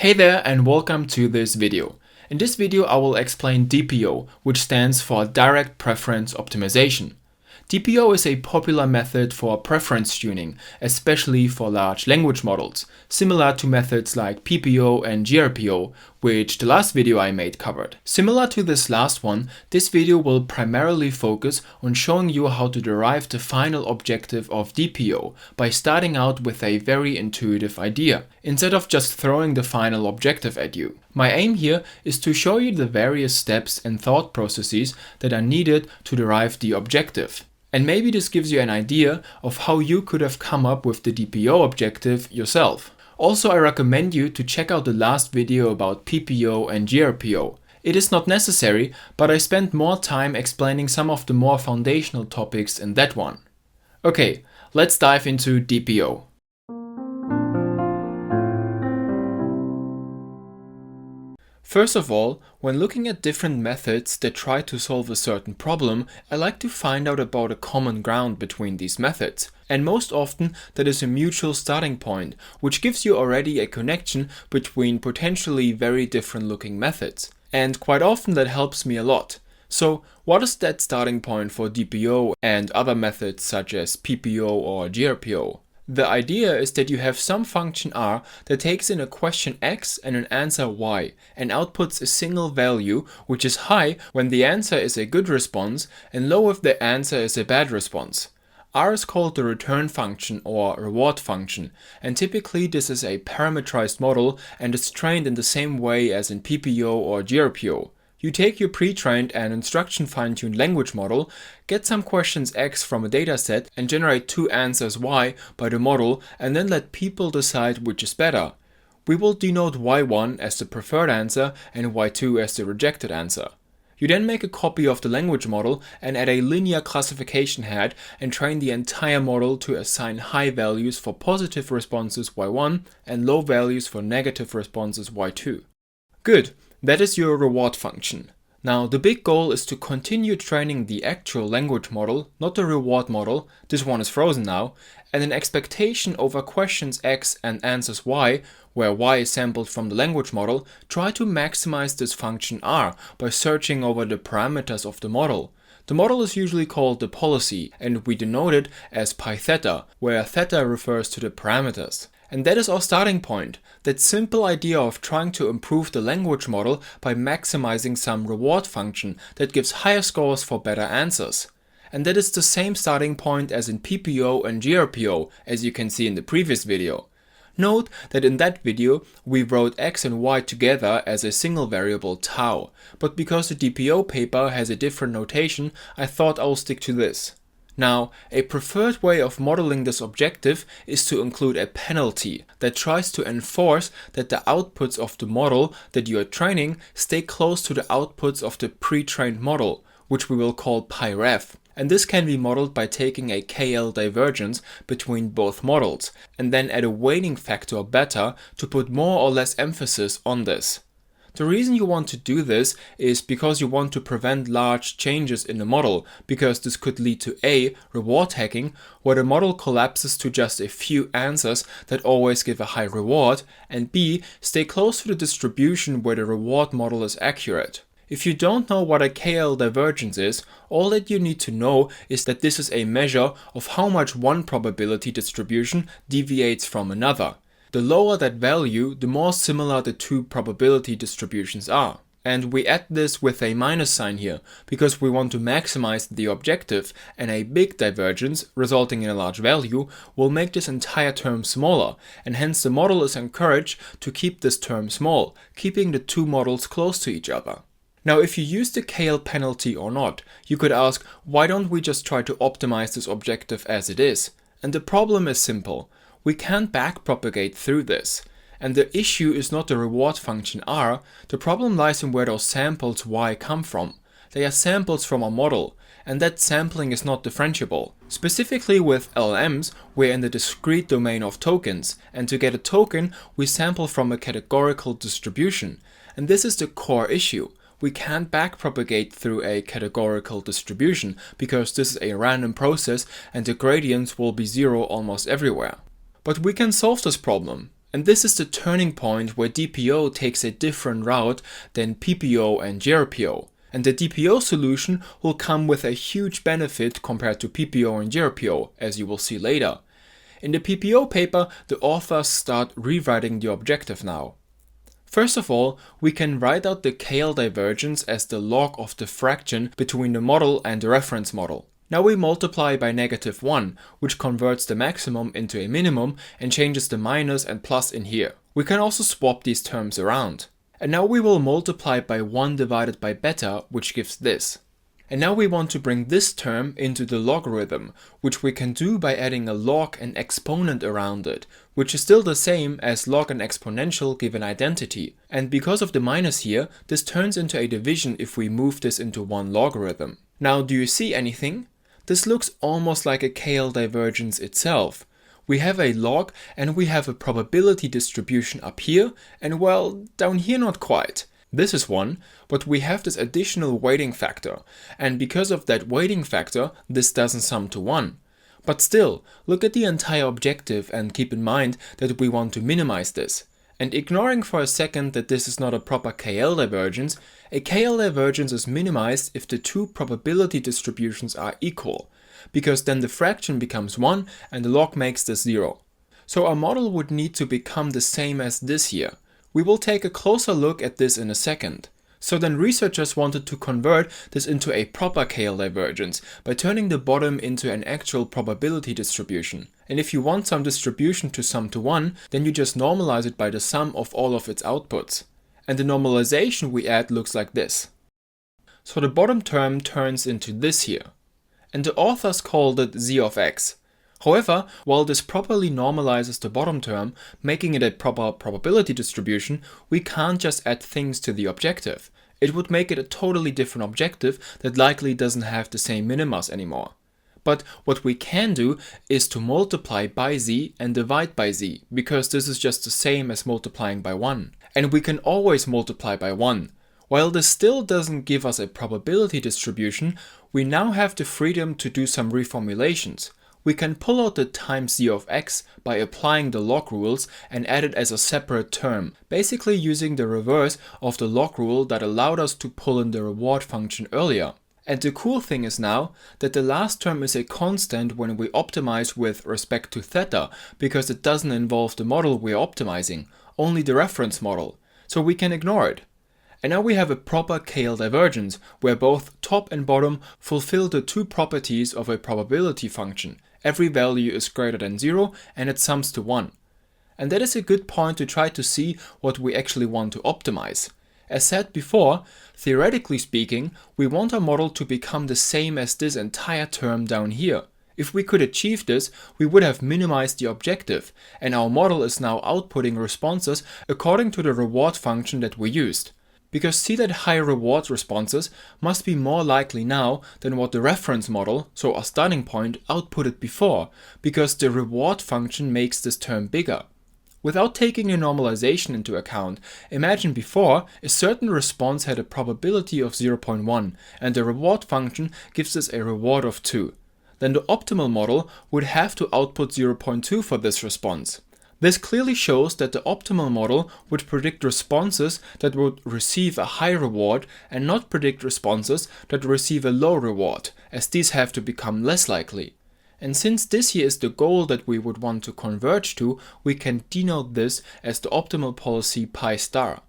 Hey there and welcome to this video. In this video I will explain DPO, which stands for Direct Preference Optimization. DPO is a popular method for preference tuning, especially for large language models, similar to methods like PPO and GRPO, which the last video I made covered. Similar to this last one, this video will primarily focus on showing you how to derive the final objective of DPO by starting out with a very intuitive idea, instead of just throwing the final objective at you. My aim here is to show you the various steps and thought processes that are needed to derive the objective. And maybe this gives you an idea of how you could have come up with the DPO objective yourself. Also, I recommend you to check out the last video about PPO and GRPO. It is not necessary, but I spent more time explaining some of the more foundational topics in that one. Okay, let's dive into DPO. First of all, when looking at different methods that try to solve a certain problem, I like to find out about a common ground between these methods. And most often that is a mutual starting point, which gives you already a connection between potentially very different looking methods. And quite often that helps me a lot. So what is that starting point for DPO and other methods such as PPO or GRPO? The idea is that you have some function r that takes in a question x and an answer y and outputs a single value, which is high when the answer is a good response and low if the answer is a bad response. R is called the return function or reward function, and typically this is a parameterized model and is trained in the same way as in PPO or GRPO. You take your pre-trained and instruction fine-tuned language model, get some questions x from a dataset and generate two answers y by the model, and then let people decide which is better. We will denote y1 as the preferred answer and y2 as the rejected answer. You then make a copy of the language model and add a linear classification head and train the entire model to assign high values for positive responses y1 and low values for negative responses y2. Good. That is your reward function. Now the big goal is to continue training the actual language model, not the reward model, this one is frozen now, and an expectation over questions x and answers y, where y is sampled from the language model, try to maximize this function r by searching over the parameters of the model. The model is usually called the policy, and we denote it as pi theta, where theta refers to the parameters. And that is our starting point, that simple idea of trying to improve the language model by maximizing some reward function that gives higher scores for better answers. And that is the same starting point as in PPO and GRPO, as you can see in the previous video. Note that in that video we wrote x and y together as a single variable tau, but because the DPO paper has a different notation, I thought I'll stick to this. Now, a preferred way of modeling this objective is to include a penalty that tries to enforce that the outputs of the model that you are training stay close to the outputs of the pre-trained model, which we will call pi ref. And this can be modeled by taking a KL divergence between both models and then add a weighting factor beta to put more or less emphasis on this. The reason you want to do this is because you want to prevent large changes in the model, because this could lead to A, reward hacking, where the model collapses to just a few answers that always give a high reward, and B, stay close to the distribution where the reward model is accurate. If you don't know what a KL divergence is, all that you need to know is that this is a measure of how much one probability distribution deviates from another. The lower that value, the more similar the two probability distributions are. And we add this with a minus sign here, because we want to maximize the objective, and a big divergence, resulting in a large value, will make this entire term smaller, and hence the model is encouraged to keep this term small, keeping the two models close to each other. Now if you use the KL penalty or not, you could ask, why don't we just try to optimize this objective as it is? And the problem is simple. We can't backpropagate through this. And the issue is not the reward function r, the problem lies in where those samples y come from. They are samples from a model, and that sampling is not differentiable. Specifically with LLMs, we're in the discrete domain of tokens, and to get a token, we sample from a categorical distribution. And this is the core issue. We can't backpropagate through a categorical distribution, because this is a random process and the gradients will be zero almost everywhere. But we can solve this problem. And this is the turning point where DPO takes a different route than PPO and GRPO. And the DPO solution will come with a huge benefit compared to PPO and GRPO, as you will see later. In the PPO paper, the authors start rewriting the objective now. First of all, we can write out the KL divergence as the log of the fraction between the model and the reference model. Now we multiply by -1, which converts the maximum into a minimum and changes the minus and plus in here. We can also swap these terms around. And now we will multiply by 1 divided by beta, which gives this. And now we want to bring this term into the logarithm, which we can do by adding a log and exponent around it, which is still the same as log and exponential given identity. And because of the minus here, this turns into a division if we move this into one logarithm. Now, do you see anything? This looks almost like a KL divergence itself. We have a log and we have a probability distribution up here, and well, down here not quite. This is one, but we have this additional weighting factor, and because of that weighting factor, this doesn't sum to 1. But still, look at the entire objective and keep in mind that we want to minimize this. And ignoring for a second that this is not a proper KL divergence, a KL divergence is minimized if the two probability distributions are equal, because then the fraction becomes 1 and the log makes this 0. So our model would need to become the same as this here. We will take a closer look at this in a second. So then researchers wanted to convert this into a proper KL divergence by turning the bottom into an actual probability distribution. And if you want some distribution to sum to 1, then you just normalize it by the sum of all of its outputs. And the normalization we add looks like this. So the bottom term turns into this here. And the authors called it z of x. However, while this properly normalizes the bottom term, making it a proper probability distribution, we can't just add things to the objective. It would make it a totally different objective that likely doesn't have the same minimas anymore. But what we can do is to multiply by z and divide by z, because this is just the same as multiplying by 1. And we can always multiply by 1. While this still doesn't give us a probability distribution, we now have the freedom to do some reformulations. We can pull out the times z of x by applying the log rules and add it as a separate term, basically using the reverse of the log rule that allowed us to pull in the reward function earlier. And the cool thing is now that the last term is a constant when we optimize with respect to theta, because it doesn't involve the model we're optimizing, only the reference model, so we can ignore it. And now we have a proper KL divergence, where both top and bottom fulfill the two properties of a probability function. Every value is greater than 0 and it sums to 1. And that is a good point to try to see what we actually want to optimize. As said before, theoretically speaking, we want our model to become the same as this entire term down here. If we could achieve this, we would have minimized the objective, and our model is now outputting responses according to the reward function that we used. Because see that high reward responses must be more likely now than what the reference model, so our starting point, outputted before, because the reward function makes this term bigger. Without taking a normalization into account, imagine before a certain response had a probability of 0.1 and the reward function gives us a reward of 2. Then the optimal model would have to output 0.2 for this response. This clearly shows that the optimal model would predict responses that would receive a high reward and not predict responses that receive a low reward, as these have to become less likely. And since this here is the goal that we would want to converge to, we can denote this as the optimal policy pi star.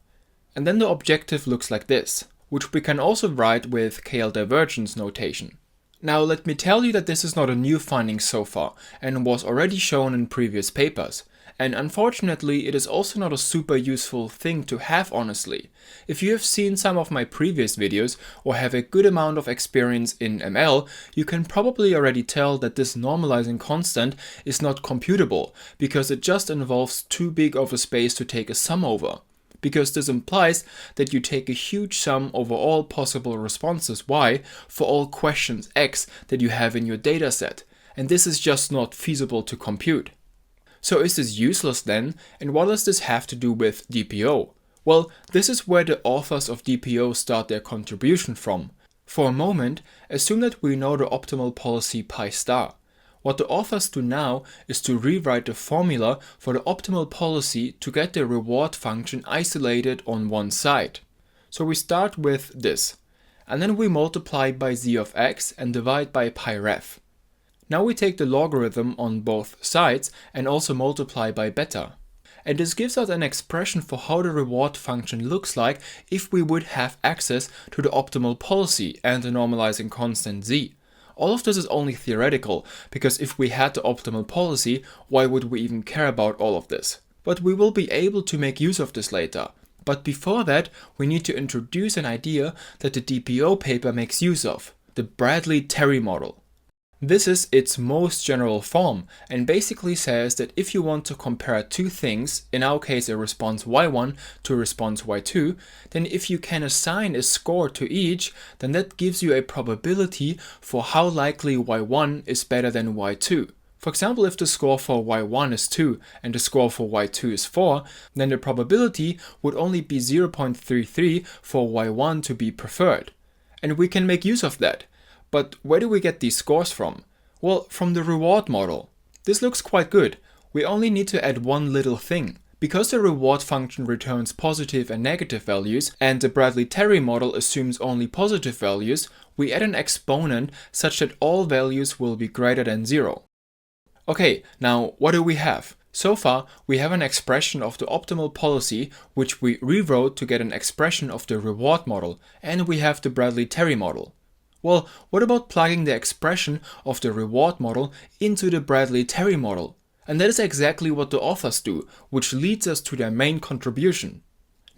And then the objective looks like this, which we can also write with KL divergence notation. Now let me tell you that this is not a new finding so far and was already shown in previous papers. And unfortunately, it is also not a super useful thing to have, honestly. If you have seen some of my previous videos or have a good amount of experience in ML, you can probably already tell that this normalizing constant is not computable, because it just involves too big of a space to take a sum over. Because this implies that you take a huge sum over all possible responses y for all questions x that you have in your dataset, and this is just not feasible to compute. So is this useless then, and what does this have to do with DPO? Well, this is where the authors of DPO start their contribution from. For a moment, assume that we know the optimal policy pi star. What the authors do now is to rewrite the formula for the optimal policy to get the reward function isolated on one side. So we start with this, and then we multiply by z of x and divide by pi ref. Now we take the logarithm on both sides and also multiply by beta. And this gives us an expression for how the reward function looks like if we would have access to the optimal policy and the normalizing constant z. All of this is only theoretical, because if we had the optimal policy, why would we even care about all of this? But we will be able to make use of this later. But before that, we need to introduce an idea that the DPO paper makes use of, the Bradley-Terry model. This is its most general form and basically says that if you want to compare two things, in our case a response y1 to a response y2, then if you can assign a score to each, then that gives you a probability for how likely y1 is better than y2. For example, if the score for y1 is 2 and the score for y2 is 4, then the probability would only be 0.33 for y1 to be preferred. And we can make use of that. But where do we get these scores from? Well, from the reward model. This looks quite good. We only need to add one little thing. Because the reward function returns positive and negative values, and the Bradley-Terry model assumes only positive values, we add an exponent such that all values will be greater than 0. Okay, now what do we have? So far, we have an expression of the optimal policy, which we rewrote to get an expression of the reward model, and we have the Bradley-Terry model. Well, what about plugging the expression of the reward model into the Bradley-Terry model? And that is exactly what the authors do, which leads us to their main contribution.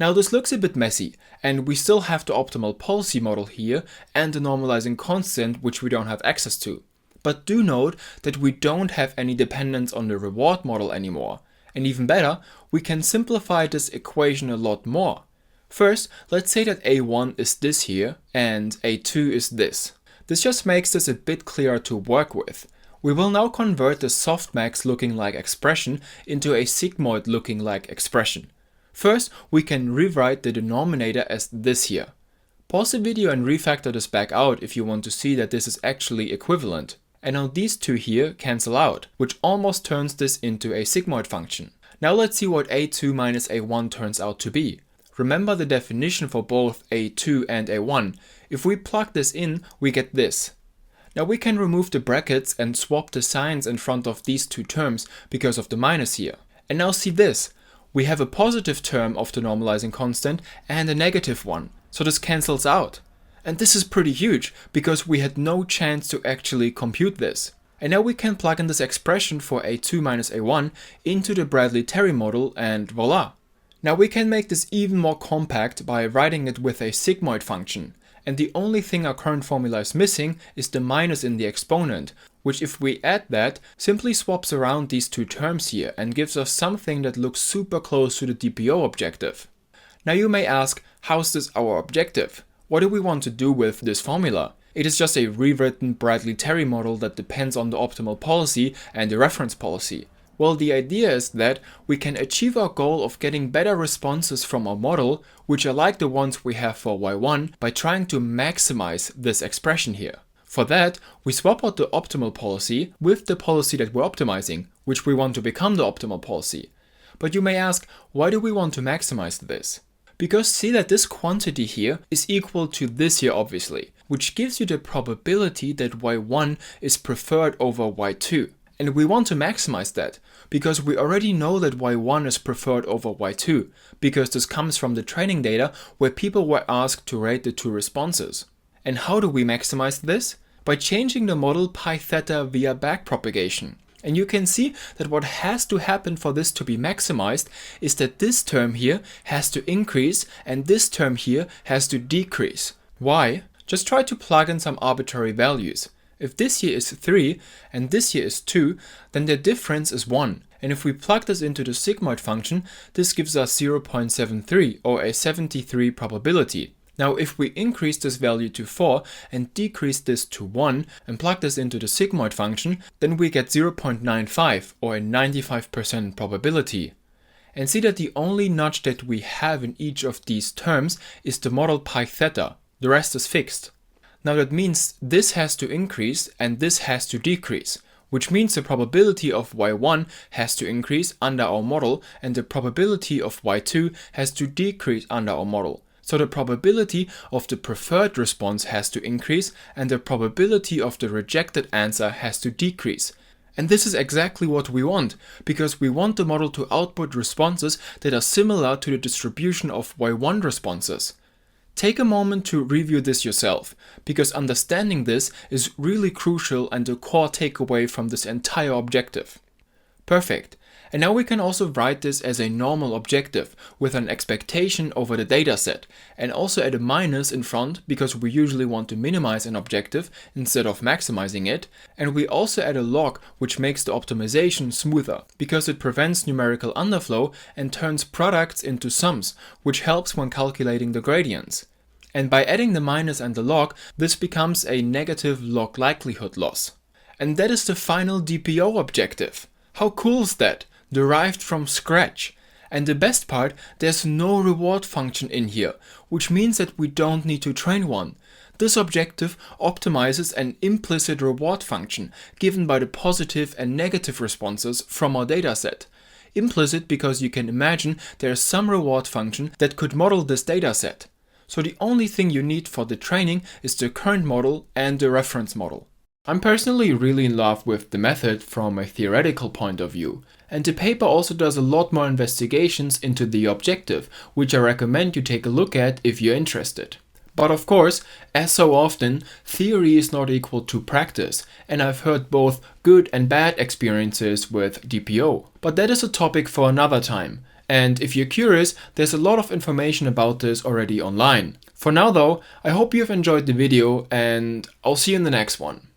Now this looks a bit messy, and we still have the optimal policy model here and the normalizing constant, which we don't have access to. But do note that we don't have any dependence on the reward model anymore. And even better, we can simplify this equation a lot more. First, let's say that A1 is this here and A2 is this. This just makes this a bit clearer to work with. We will now convert the softmax looking like expression into a sigmoid looking like expression. First, we can rewrite the denominator as this here. Pause the video and refactor this back out if you want to see that this is actually equivalent. And now these two here cancel out, which almost turns this into a sigmoid function. Now let's see what A2 minus A1 turns out to be. Remember the definition for both A2 and A1. If we plug this in, we get this. Now we can remove the brackets and swap the signs in front of these two terms because of the minus here. And now see this. We have a positive term of the normalizing constant and a negative one. So this cancels out. And this is pretty huge because we had no chance to actually compute this. And now we can plug in this expression for A2 minus A1 into the Bradley-Terry model and voila. Now we can make this even more compact by writing it with a sigmoid function, and the only thing our current formula is missing is the minus in the exponent, which if we add that, simply swaps around these two terms here and gives us something that looks super close to the DPO objective. Now you may ask, how is this our objective? What do we want to do with this formula? It is just a rewritten Bradley-Terry model that depends on the optimal policy and the reference policy. Well, the idea is that we can achieve our goal of getting better responses from our model, which are like the ones we have for y1, by trying to maximize this expression here. For that, we swap out the optimal policy with the policy that we're optimizing, which we want to become the optimal policy. But you may ask, why do we want to maximize this? Because see that this quantity here is equal to this here obviously, which gives you the probability that y1 is preferred over y2. And we want to maximize that, because we already know that y1 is preferred over y2, because this comes from the training data where people were asked to rate the two responses. And how do we maximize this? By changing the model pi theta via backpropagation. And you can see that what has to happen for this to be maximized is that this term here has to increase and this term here has to decrease. Why? Just try to plug in some arbitrary values. If this here is 3 and this here is 2, then the difference is 1. And if we plug this into the sigmoid function, this gives us 0.73 or a 73 probability. Now if we increase this value to 4 and decrease this to 1 and plug this into the sigmoid function, then we get 0.95 or a 95% probability. And see that the only notch that we have in each of these terms is the model pi theta. The rest is fixed. Now that means this has to increase and this has to decrease. which means the probability of y1 has to increase under our model and the probability of y2 has to decrease under our model. So the probability of the preferred response has to increase and the probability of the rejected answer has to decrease. And this is exactly what we want, because we want the model to output responses that are similar to the distribution of y1 responses. Take a moment to review this yourself, because understanding this is really crucial and the core takeaway from this entire objective. Perfect. And now we can also write this as a normal objective with an expectation over the dataset, and also add a minus in front because we usually want to minimize an objective instead of maximizing it, and we also add a log which makes the optimization smoother because it prevents numerical underflow and turns products into sums, which helps when calculating the gradients. And by adding the minus and the log, this becomes a negative log likelihood loss. And that is the final DPO objective. How cool is that? Derived from scratch. And the best part, there's no reward function in here, which means that we don't need to train one. This objective optimizes an implicit reward function given by the positive and negative responses from our dataset. Implicit because you can imagine there's some reward function that could model this dataset. So the only thing you need for the training is the current model and the reference model. I'm personally really in love with the method from a theoretical point of view, and the paper also does a lot more investigations into the objective, which I recommend you take a look at if you're interested. But of course, as so often, theory is not equal to practice, and I've heard both good and bad experiences with DPO. But that is a topic for another time, and if you're curious, there's a lot of information about this already online. For now though, I hope you've enjoyed the video and I'll see you in the next one.